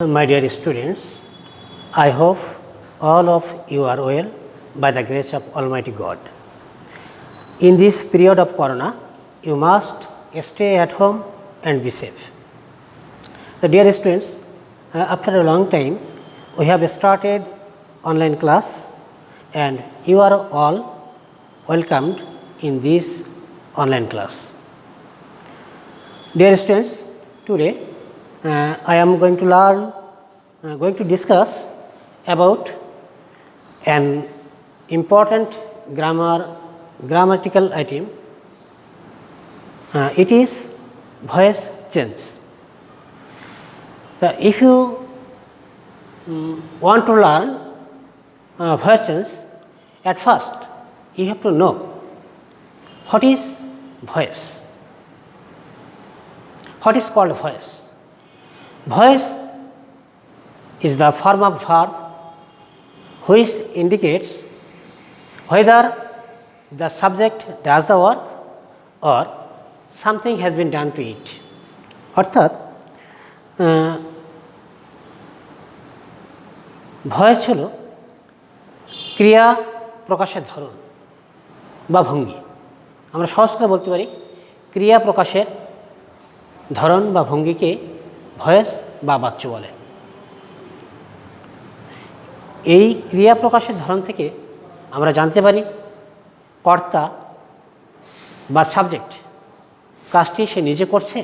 My dear students, I hope all of you are well by the grace of Almighty God. In this period of Corona, you must stay at home and be safe. So dear students, after a long time, we have started online class and you are all welcomed in this online class. Dear students, today I am going to discuss about an important grammatical item. It is voice change. If you want to learn voice change, at first you have to know what is voice. What is called voice? Voice is the form of verb which indicates whether the subject does the work or something has been done to it. অর্থাৎ voice হল ক্রিয়া প্রকাশের ধরন বা ভঙ্গি। আমরা সহজ করে বলতে পারি ক্রিয়া প্রকাশের ধরন বা ভঙ্গিকে ভয়েস বা বাচ্য বলে। এই ক্রিয়া প্রকাশের ধরন থেকে আমরা জানতে পারি কর্তা বা সাবজেক্ট কাজটি সে নিজে করছে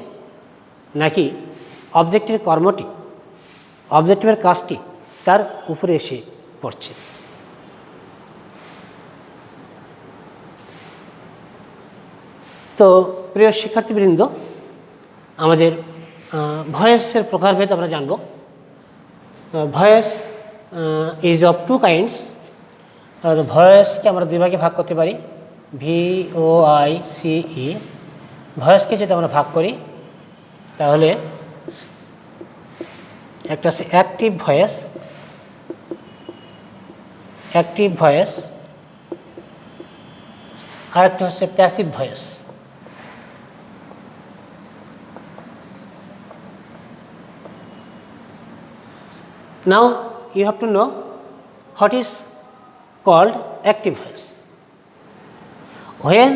নাকি অবজেক্টের কর্মটি অবজেক্টিভের কাজটি তার উপরে এসে পড়ছে। তো প্রিয় শিক্ষার্থীবৃন্দ, আমাদের ভয়েসের প্রকারভেদ আমরা জানব। Voice is of two kinds. ভয়েসকে আমরা দুই ভাগে ভাগ করতে পারি, VOICE। ভয়েসকে যদি আমরা ভাগ করি তাহলে একটা হচ্ছে অ্যাক্টিভ ভয়েস, আর একটা হচ্ছে passive voice. Now you have to know what is called active voice. When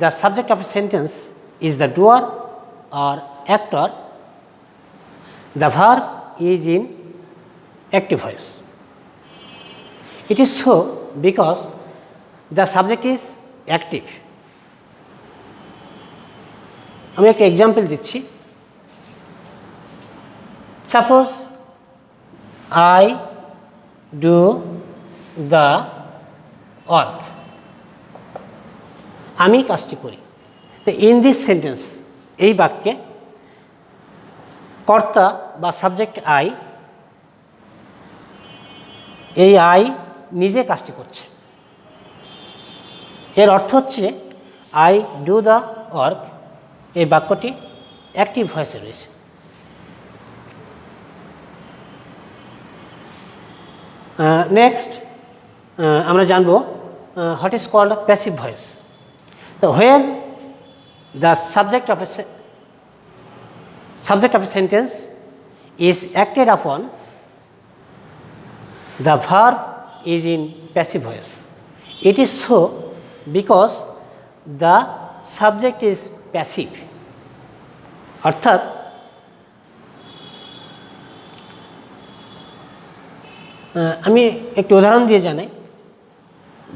the subject of a sentence is the doer or actor, the verb is in active voice. It is so because the subject is active. আমি একটা example দিচ্ছি। Suppose I do the work. আমি কাজটি করি। তো in this sentence, এই বাক্যে কর্তা বা সাবজেক্ট আই, এই আই নিজে কাজটি করছে। এর অর্থ হচ্ছে আই ডু দ্য ওয়ার্ক। এই বাক্যটি অ্যাক্টিভ ভয়েসে রয়েছে। নেক্সট আমরা জানব what is called passive voice. তো when the subject of a sentence is acted upon, the verb is in passive voice. It is so because the subject is passive. অর্থাৎ আমি একটি উদাহরণ দিয়ে জানাই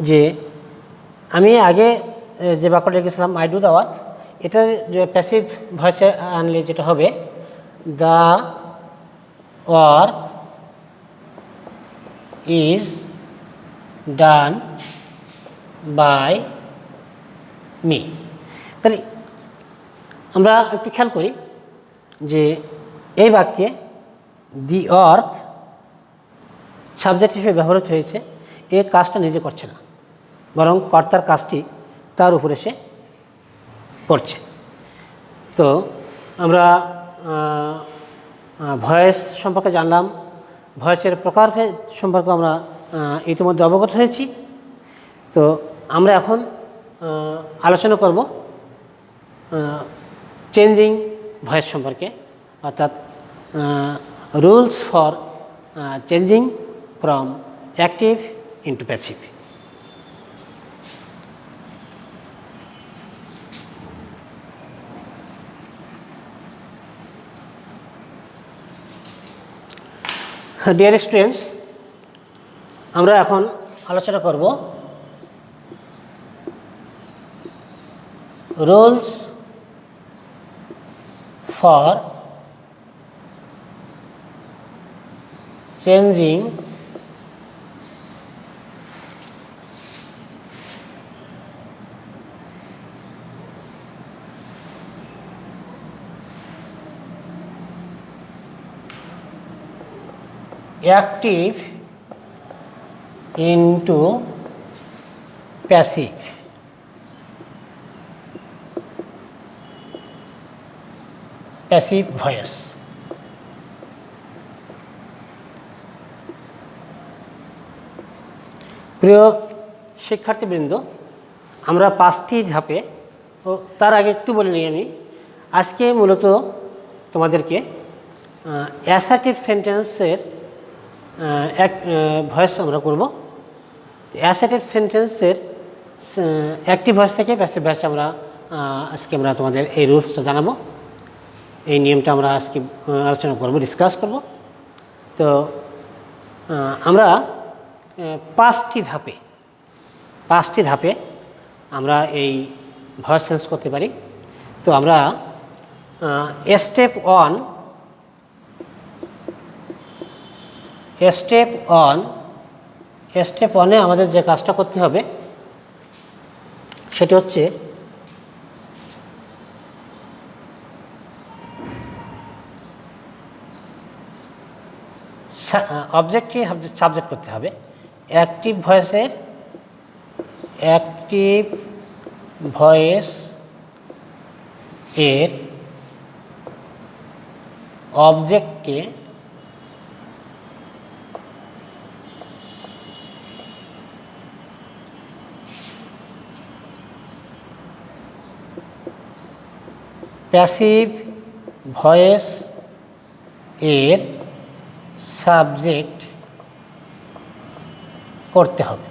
যে আমি আগে যে বাক্যটা লিখেছিলাম আই ডু দ্য ওয়ার্ক, এটা যে প্যাসিভ ভয়েসে আনলে যেটা হবে the work is done by me. তাহলে আমরা একটু খেয়াল করি যে এই বাক্যে দি ওয়ার্ক সাবজেক্ট হিসেবে ব্যবহৃত হয়েছে। এ কাজটা নিজে করছে না, বরং কর্তার কাজটি তার উপরে সে পড়ছে। তো আমরা ভয়েস সম্পর্কে জানলাম, ভয়েসের প্রকারভেদ সম্পর্কে আমরা ইতিমধ্যে অবগত হয়েছি। তো আমরা এখন আলোচনা করব চেঞ্জিং ভয়েস সম্পর্কে, অর্থাৎ rules for changing from active into passive. Dear students, আমরা এখন আলোচনা করব rules for changing active into passive. Passive voice. প্রিয় শিক্ষার্থীবৃন্দ, আমরা 5টি ধাপে, ও তার আগে একটু বলে নিই আমি, আজকে মূলত তোমাদেরকে অ্যাসার্টিভ সেন্টেন্সের এক ভয়েস আমরা করব। অ্যাসার্টিভ সেন্টেন্সের অ্যাক্টিভ ভয়েস থেকে প্যাসিভ ভয়েস আজকে আমরা তোমাদের এই রুলসটা জানাবো, এই নিয়মটা আমরা আজকে আলোচনা করব, ডিসকাস করব। তো আমরা 5টি ধাপে আমরা এই ভয়েস চেঞ্জ করতে পারি। তো আমরা স্টেপ ওয়ানে আমাদের যে কাজটা করতে হবে সেটি হচ্ছে অবজেক্টকে সাবজেক্ট করতে হবে। অ্যাক্টিভ ভয়েস এর অবজেক্টকে প্যাসিভ ভয়েস এর সাবজেক্ট করতে হবে।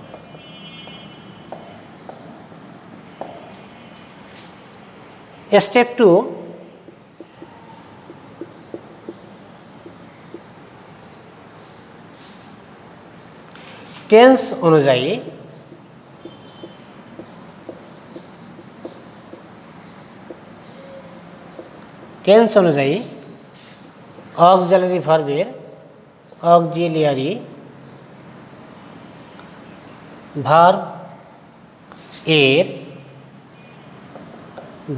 স্টেপ 2, টেন্স অনুযায়ী অক্সিলারি ভার্বের ভার্ব এর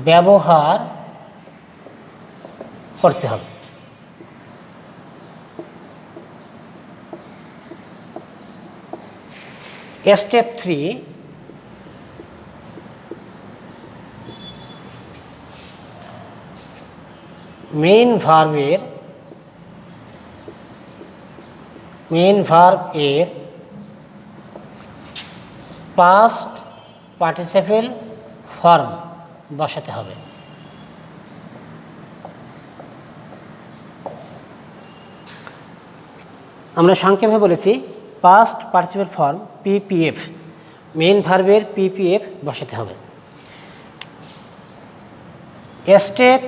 ব্যবহার করতে হবে। স্টেপ 3, মেইন ভার্ব এর পাস্ট পার্টিসিপেল ফর্ম বসাতে হবে। আমরা সংক্ষেপে বলেছি past participle form PPF, main ভার্বের পিপিএফ বসাতে হবে। স্টেপ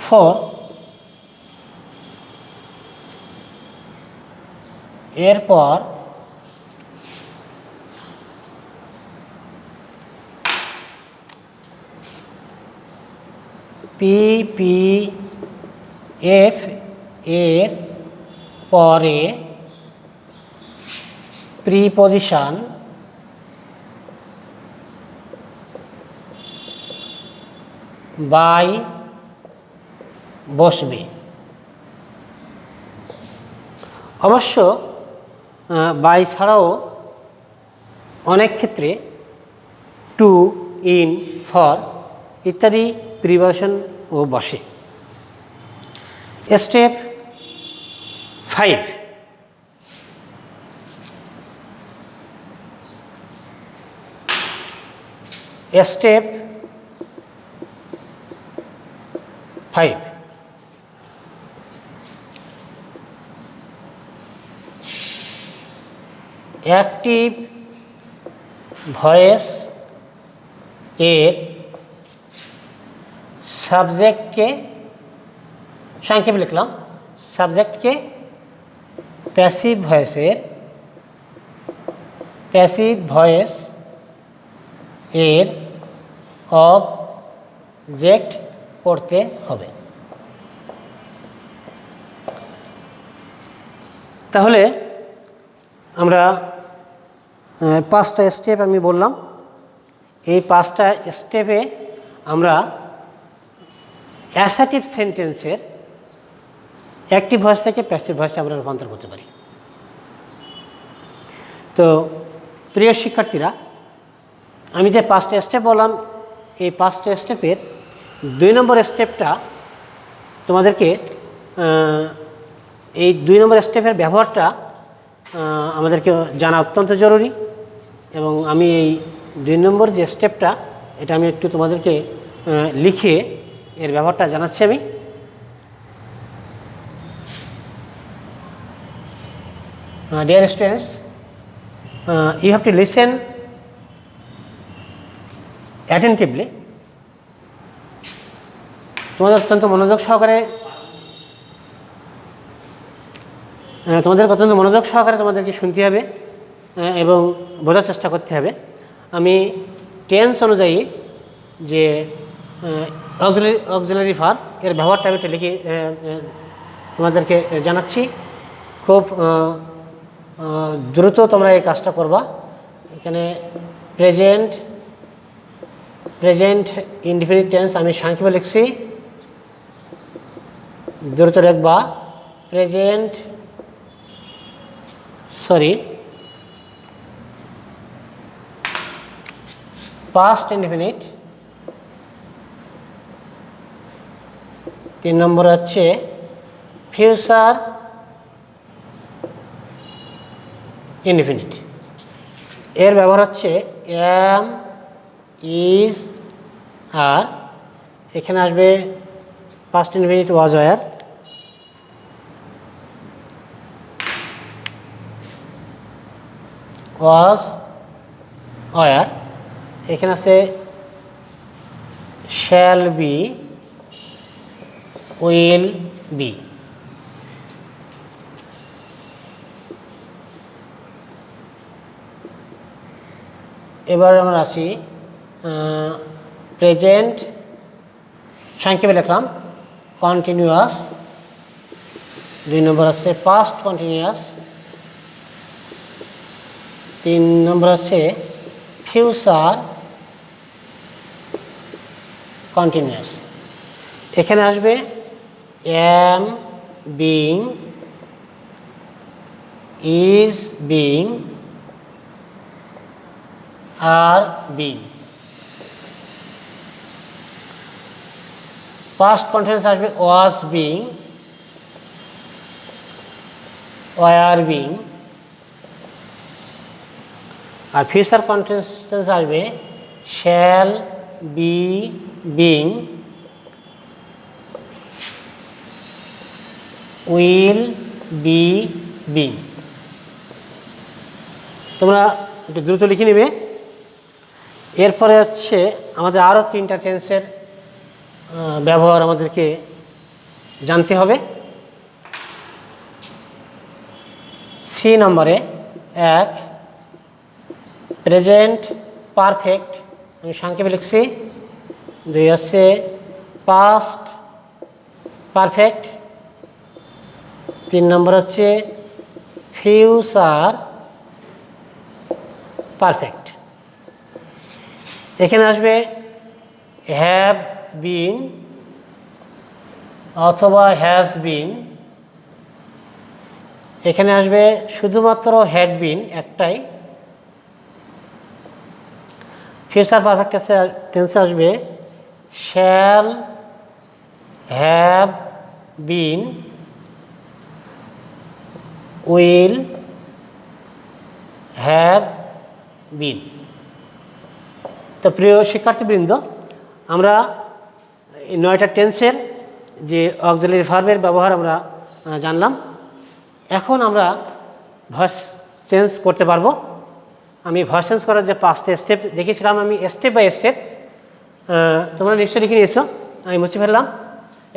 4, এরপর পিপিএফ এর পরে প্রিপজিশন বাই বসবে। অবশ্য বাই ছাড়াও অনেক ক্ষেত্রে টু, ইন, ফর ইত্যাদি প্রিপজিশন ও বসে। স্টেপ 5, স্টেপ 5 অ্যাক্টিভ ভয়েস এর সাবজেক্টকে সংক্ষেপে লিখলাম, সাবজেক্টকে প্যাসিভ ভয়েস এর অবজেক্ট করতে হবে। তাহলে আমরা 5টা স্টেপ আমি বললাম, এই 5টা স্টেপে আমরা অ্যাসার্টিভ সেন্টেন্সের অ্যাক্টিভ ভয়েস থেকে প্যাসিভ ভয়েসে আমরা রূপান্তর করতে পারি। তো প্রিয় শিক্ষার্থীরা, আমি যে 5টা স্টেপ বললাম, এই 5টা স্টেপের 2 নম্বর স্টেপটা তোমাদেরকে এই 2 নম্বর স্টেপের ব্যবহারটা আমাদেরকে জানা অত্যন্ত জরুরি। এবং আমি এই 2 নম্বর যে স্টেপটা, এটা আমি একটু তোমাদেরকে লিখে এর ব্যবহারটা জানাচ্ছি আমি। Dear students, you have to listen attentively. তোমাদের অত্যন্ত মনোযোগ সহকারে তোমাদেরকে শুনতে হবে এবং বোঝার চেষ্টা করতে হবে। আমি টেন্স অনুযায়ী যে অক্সিলারি ভার্ব এর ব্যবহারটা আমি একটু লিখে তোমাদেরকে জানাচ্ছি। খুব দ্রুত তোমরা এই কাজটা করবা। এখানে প্রেজেন্ট ইনডিফিনিট টেন্স আমি সংক্ষেপে লিখছি, দ্রুত লিখবা। Past indefinite. 3 নম্বর হচ্ছে ফিউচার ইনডিফিনিট। এর ব্যবহার হচ্ছে এম, ইজ, আর এখানে আসবে পাস্ট ইনডিফিনিট ওয়াজ, ওয়্যার। ওয়াজ, ওয়্যার। এখানে আছে শ্যাল বি, উইল বি। এবার আমরা আসি প্রেজেন্ট, সংক্ষেপে লিখলাম কন্টিনিউয়াস। 2 নম্বর আছে পাস্ট কন্টিনিউয়াস। 3 নম্বর আছে ফিউচার কন্টিনিউয়াস। এখানে আসবে am being, is being, are being. Past continuous আসবে ওয়াজ বিং, ওয়্যার বিং। আর ফিউচার কন্টিনিউয়াস আসবে shall be being, will be being. তোমরা একটু দ্রুত লিখে নেবে। এরপরে হচ্ছে আমাদের আরও 3টা টেন্সের ব্যবহার আমাদেরকে জানতে হবে। সি নম্বরে 1 প্রেজেন্ট পারফেক্ট, আমি সংক্ষেপে লিখছি। 2 হচ্ছে পাস্ট পারফেক্ট। 3 নম্বর হচ্ছে ফিউচার পারফেক্ট। এখানে আসবে হ্যাভ বিন অথবা হ্যাজ বিন। এখানে আসবে শুধুমাত্র হ্যাড বিন একটাই। ফিউচার পারফেক্ট টেন্সে আসবে shall have been, will have been. তো প্রিয় শিক্ষার্থীবৃন্দ, আমরা 9টা টেন্সের যে অক্সিলারি ভার্বের ব্যবহার আমরা জানলাম। এখন আমরা ভয়েস চেঞ্জ করতে পারবো। আমি ভয়েস চেঞ্জ করার যে 5টা স্টেপ দেখিয়েছিলাম, আমি স্টেপ বাই স্টেপ, তোমরা নিশ্চয়ই লিখে নিয়েছো, আমি মুছে ফেললাম।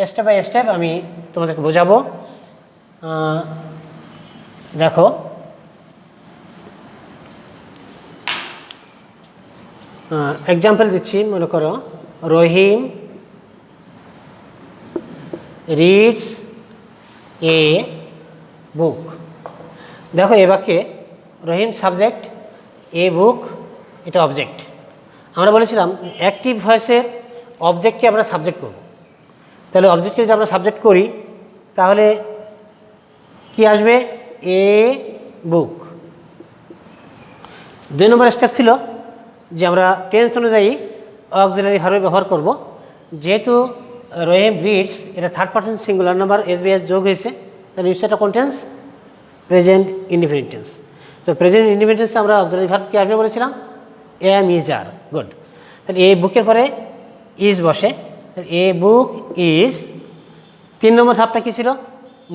স্টেপ বাই স্টেপ আমি তোমাদেরকে বোঝাবো। দেখো, এক্সাম্পল দিচ্ছি। মনে করো রহিম রিডস এ বুক। দেখো এ বাক্যে রহিম সাবজেক্ট, এ বুক এটা অবজেক্ট। আমরা বলেছিলাম অ্যাক্টিভ ভয়েসের অবজেক্টকে আমরা সাবজেক্ট করব। তাহলে অবজেক্টকে যদি আমরা সাবজেক্ট করি তাহলে কি আসবে? এ বুক। 2 নম্বর স্টেপ ছিল যে আমরা টেন্স অনুযায়ী অক্সিলারি ভার্ব ব্যবহার করব। যেহেতু রহিম রিডস এটা থার্ড পারসন সিঙ্গুলার নাম্বার এসবিএস যোগ হয়েছে, তাহলে নিশ্চয়ই এটা কোন টেন্স? Present indefinite tense. তো প্রেজেন্ট ইনডিফিনিট টেন্সে আমরা অক্সিলারি ভার্ব কি আসবে বলেছিলাম? Am, is, are. গুড। তাহলে এ বুকের পরে ইজ বসে, এ বুক ইজ। 3 নম্বর ধাপটা কী ছিল?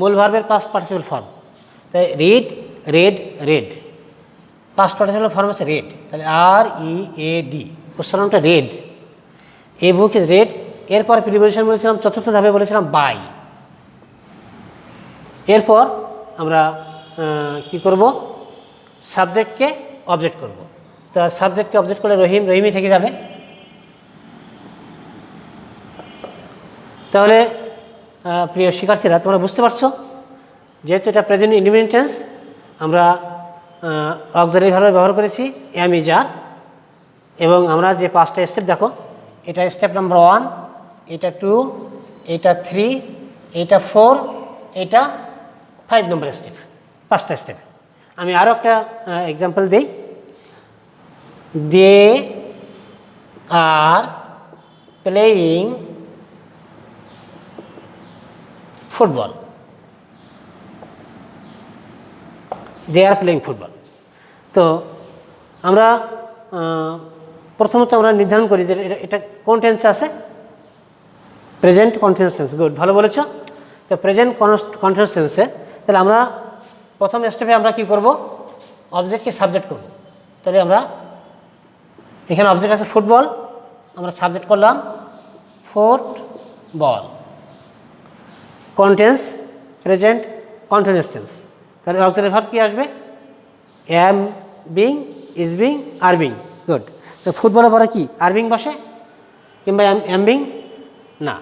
মূল ভার্বের পাস্ট পার্টিসিপল ফর্ম। তাই read, red, red. Past participle form আছে রেড, তাহলে READ, উচ্চারণটা red. A book is red. এরপর প্রিপোজিশন বলেছিলাম, চতুর্থ ধাপে বলেছিলাম বাই। এরপর আমরা কি করব? সাবজেক্টকে অবজেক্ট করব। তো সাবজেক্টকে অবজেক্ট করলে রহিম, রহিমই থেকে যাবে। তাহলে প্রিয় শিক্ষার্থীরা, তোমরা বুঝতে পারছো যেহেতু এটা প্রেজেন্ট ইনডিফিনিট টেন্স, আমরা অক্সিলারি ভার্ব ব্যবহার করেছি এম, ইজ, আর। এবং আমরা যে 5টা স্টেপ দেখো, এটা স্টেপ নাম্বার 1, এটা 2, এটা 3, এটা 4, এটা 5 নম্বর স্টেপ। 5টা স্টেপ। আমি আরও একটা এক্সাম্পল দিই। They are playing football. They are playing football. তো আমরা প্রথমত আমরা নির্ধারণ করি যে এটা কোন টেন্সে আছে? Present continuous tense. গুড, ভালো বলেছ। তো প্রেজেন্ট কন্টিনিউয়াস টেন্সে তাহলে আমরা প্রথম স্টেপে আমরা কি করব? অবজেক্টকে সাবজেক্ট করব। তাহলে আমরা এখানে অবজেক্ট আছে ফুটবল, আমরা সাবজেক্ট করলাম ফুটবল। কন্টেন্স প্রেজেন্ট কন্টিনিউয়াস টেন্স। তাহলে অক্সিলারি ভার্ব কি আসবে? Am being, is being, are being. Good. তো ফুটবলের পরে কি আর বিং বসে কিংবা এম বিং? না।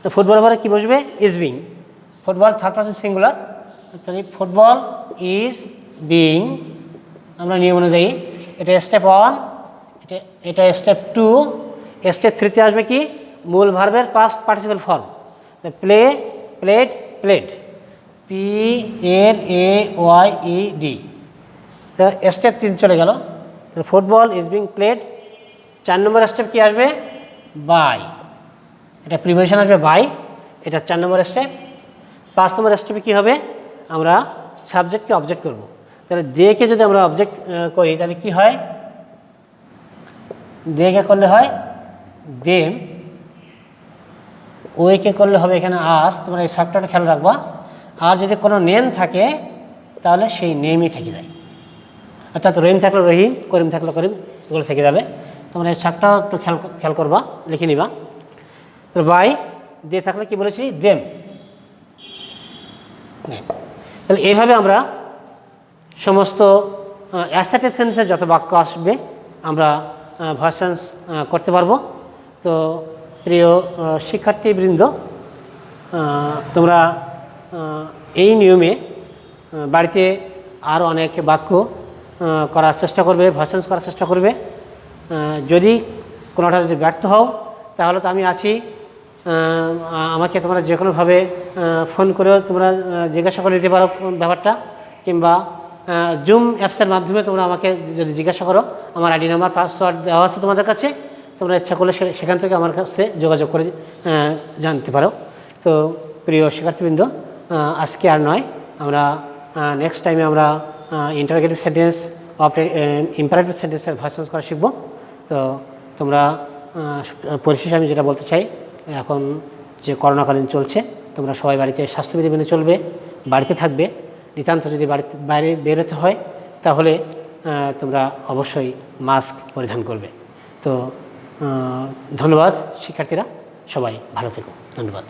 তো ফুটবলের পরে কি বসবে? Is being. Football third person singular, তাহলে ফুটবল ইজ বিং। আমরা নিয়ম অনুযায়ী এটা স্টেপ 1, এটা স্টেপ 2। স্টেপ 3তে আসবে কি? মূল ভার্বের past participle form. Play, played, played. PLAYED। তো স্টেপ 3 চলে গেল। তাহলে football is being played. 4 number step কি আসবে? বাই। এটা প্রিপোজিশন আসবে বাই, এটা 4 নম্বর স্টেপ। 5 নম্বর স্টেপে কী হবে? আমরা সাবজেক্টকে অবজেক্ট করব। তাহলে দেকে যদি আমরা অবজেক্ট করি তাহলে কি হয়? দেকে করলে হয় দেম, ওয়েকে করলে হবে এখানে আস। তোমরা এই শর্টটা খেয়াল রাখবা। আর যদি কোনো নেম থাকে তাহলে সেই নেমই থেকে যায়। অর্থাৎ রহিম থাকলে রহিম, করিম থাকলে করিম, এগুলো থেকে যাবে। তোমরা এই শর্টটাও একটু খেয়াল করবা, লিখে নিবা। তো বাই, দে থাকলে কি বলেছি? দেম। তাহলে এইভাবে আমরা সমস্ত অ্যাসার্টিভ সেন্সের যত বাক্য আসবে আমরা ভয়েস চেঞ্জ করতে পারবো। তো প্রিয় শিক্ষার্থীবৃন্দ, তোমরা এই নিয়মে বাড়িতে আরও অনেক বাক্য করার চেষ্টা করবে, ভয়েস চেঞ্জ করার চেষ্টা করবে। যদি কোনোটা যদি ব্যর্থ হও তাহলে তো আমি আছি। আমাকে তোমরা যে কোনোভাবে ফোন করেও তোমরা জিজ্ঞাসা করে নিতে পারো ব্যাপারটা, কিংবা জুম অ্যাপসের মাধ্যমে তোমরা আমাকে যদি জিজ্ঞাসা করো, আমার আইডি নাম্বার, পাসওয়ার্ড দেওয়া আছে তোমাদের কাছে। তোমরা ইচ্ছা করলে সেখান থেকে আমার কাছে যোগাযোগ করে জানতে পারো। তো প্রিয় শিক্ষার্থীবৃন্দ, আজকে আর নয়, আমরা নেক্সট টাইমে আমরা ইন্টারোগেটিভ সেন্টেন্স, ইম্পারেটিভ সেন্টেন্সের ভয়েস চেঞ্জ করা শিখব। তো তোমরা পরিশেষে আমি যেটা বলতে চাই, এখন যে করোনাকালীন চলছে, তোমরা সবাই বাড়িতে স্বাস্থ্যবিধি মেনে চলবে, বাড়িতে থাকবে। নিতান্ত যদি বাইরে বেরোতে হয় তাহলে তোমরা অবশ্যই মাস্ক পরিধান করবে। তো ধন্যবাদ শিক্ষার্থীরা, সবাই ভালো থেকো, ধন্যবাদ।